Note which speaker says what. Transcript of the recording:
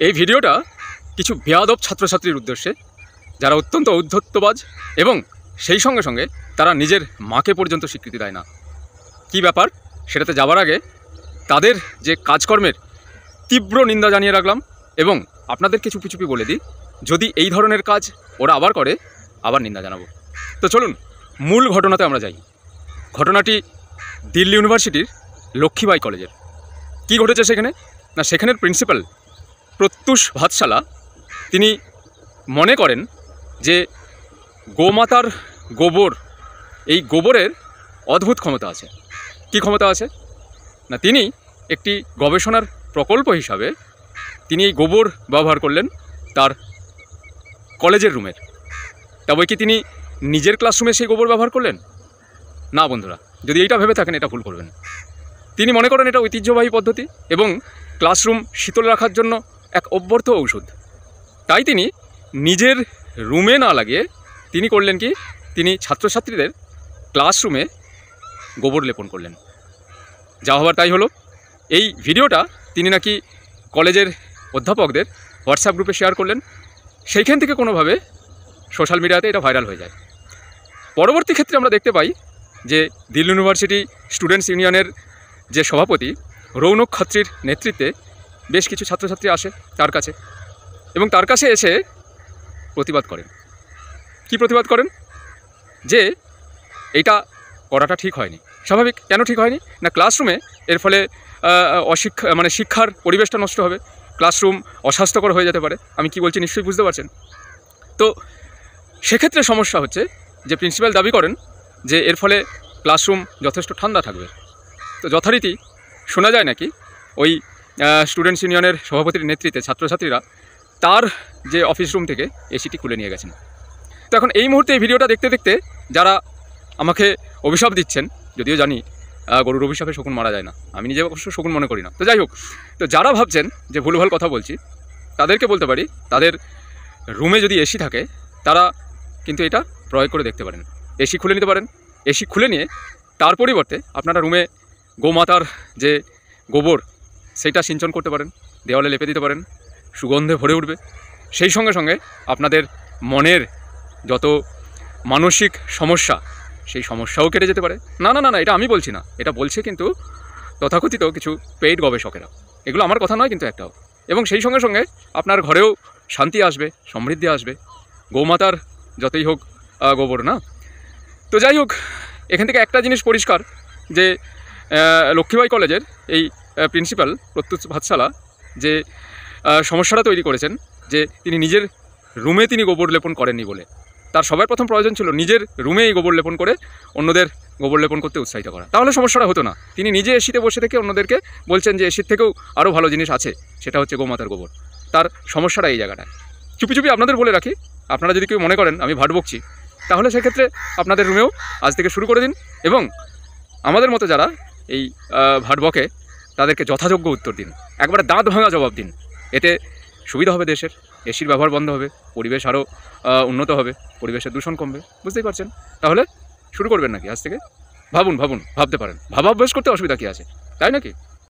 Speaker 1: এই ভিডিওটা কিছু বেয়াদব ছাত্রছাত্রীর উদ্দেশ্যে, যারা অত্যন্ত ঔদ্ধত্যবাজ এবং সেই সঙ্গে সঙ্গে তারা নিজের মাকে পর্যন্ত স্বীকৃতি দেয় না। কি ব্যাপার সেটাতে যাওয়ার আগে তাদের যে কাজকর্মের তীব্র নিন্দা জানিয়ে রাখলাম এবং আপনাদেরকে চুপি চুপি বলে দিই, যদি এই ধরনের কাজ ওরা আবার করে আবার নিন্দা জানাবো। তো চলুন মূল ঘটনাতে আমরা যাই। ঘটনাটি দিল্লি ইউনিভার্সিটির লক্ষ্মীবাঈ কলেজের। কি ঘটেছে সেখানে না, সেখানের প্রিন্সিপাল প্রত্যুষ ভাতশালা তিনি মনে করেন যে গোমাতার গোবর, এই গোবরের অদ্ভুত ক্ষমতা আছে। কি ক্ষমতা আছে না, তিনি একটি গবেষণার প্রকল্প হিসাবে তিনি এই গোবর ব্যবহার করলেন তার কলেজের রুমের। তবে কি তিনি নিজের ক্লাসরুমে সেই গোবর ব্যবহার করলেন না? বন্ধুরা, যদি এইটা ভেবে থাকেন এটা ভুল করবেন। তিনি মনে করেন এটা ঐতিহ্যবাহী পদ্ধতি এবং ক্লাসরুম শীতল রাখার জন্য এক অব্যর্থ ঔষধ। তাই তিনি নিজের রুমে না লাগিয়ে তিনি করলেন কি, তিনি ছাত্রছাত্রীদের ক্লাসরুমে গোবর লেপন করলেন। যা হবার তাই হলো। এই ভিডিওটা তিনি নাকি কলেজের অধ্যাপকদের হোয়াটসঅ্যাপ গ্রুপে শেয়ার করলেন। সেইখান থেকে কোনোভাবে সোশ্যাল মিডিয়াতে এটা ভাইরাল হয়ে যায়। পরবর্তী ক্ষেত্রে আমরা দেখতে পাই যে দিল্লি ইউনিভার্সিটি স্টুডেন্টস ইউনিয়নের যে সভাপতি রৌনক খাত্রির নেতৃত্বে বেশ কিছু ছাত্রছাত্রী আসে তার কাছে এবং তার কাছে এসে প্রতিবাদ করেন। কি প্রতিবাদ করেন? যে এইটা করাটা ঠিক হয়নি। স্বাভাবিক, কেন ঠিক হয়নি না, ক্লাসরুমে এর ফলে শিক্ষার পরিবেশটা নষ্ট হবে, ক্লাসরুম অস্বাস্থ্যকর হয়ে যেতে পারে। আমি কি বলছি নিশ্চয়ই বুঝতে পারছেন। তো সেক্ষেত্রে সমস্যা হচ্ছে যে প্রিন্সিপাল দাবি করেন যে এর ফলে ক্লাসরুম যথেষ্ট ঠান্ডা থাকবে। তো যথারীতি শোনা যায় নাকি ওই স্টুডেন্টস ইউনিয়নের সভাপতির নেতৃত্বে ছাত্রছাত্রীরা তার যে অফিস রুম থেকে এসিটি খুলে নিয়ে গেছেন। তো এখন এই মুহূর্তে এই ভিডিওটা দেখতে দেখতে যারা আমাকে অভিশাপ দিচ্ছেন, যদিও জানি গরুর অভিশাপে শকুন মারা যায় না, আমি নিজে অবশ্য শকুন মনে করি না, তো যাই হোক, তো যারা ভাবছেন যে ভুলভাল কথা বলছি তাদেরকে বলতে পারি, তাদের রুমে যদি এসি থাকে তারা কিন্তু এটা প্রয়োগ করে দেখতে পারেন। এসি খুলে নিতে পারেন। এসি খুলে নিয়ে তার পরিবর্তে আপনারা রুমে গোমাতার যে গোবর সেইটা সিঞ্চন করতে পারেন, দেওয়ালে লেপে দিতে পারেন, সুগন্ধে ভরে উঠবে। সেই সঙ্গে সঙ্গে আপনাদের মনের যত মানসিক সমস্যা সেই সমস্যাও কেটে যেতে পারে। না না না না, এটা আমি বলছি না, এটা বলছে কিন্তু তথাকথিত কিছু পেইড গবেষকেরা। এগুলো আমার কথা নয় কিন্তু একটাও। এবং সেই সঙ্গে সঙ্গে আপনার ঘরেও শান্তি আসবে, সমৃদ্ধি আসবে, গৌমাতার যতই হোক গোবর না। তো যাই হোক, এখান থেকে একটা জিনিস পরিষ্কার যে লক্ষ্মীবাঈ কলেজের এই প্রিন্সিপাল প্রত্যুষ ভাতশালা যে সমস্যাটা তৈরি করেছেন যে তিনি নিজের রুমে তিনি গোবর লেপন করেননি বলে। তার সবার প্রথম প্রয়োজন ছিল নিজের রুমে এই গোবর লেপন করে অন্যদের গোবর লেপন করতে উৎসাহিত করা, তাহলে সমস্যাটা হতো না। তিনি নিজে এসিতে বসে থেকে অন্যদেরকে বলছেন যে এসির থেকেও আরও ভালো জিনিস আছে, সেটা হচ্ছে গোমাতার গোবর। তার সমস্যাটা এই জায়গাটায়। চুপি চুপি আপনাদের বলে রাখি, আপনারা যদি কেউ মনে করেন আমি ভাট বকছি, তাহলে সেক্ষেত্রে আপনাদের রুমেও আজ থেকে শুরু করে দিন এবং আমাদের মতো যারা এই ভাট বকে তাদেরকে যথাযোগ্য উত্তর দিন, একবারে দাঁত ভাঙা জবাব দিন। এতে সুবিধা হবে দেশের, এসির ব্যবহার বন্ধ হবে, পরিবেশ আরও উন্নত হবে, পরিবেশের দূষণ কমবে। বুঝতেই পারছেন। তাহলে শুরু করবেন নাকি আজ থেকে? ভাবুন, ভাবতে পারেন। ভাবাভ্যাস করতে অসুবিধা কী আছে, তাই নাকি?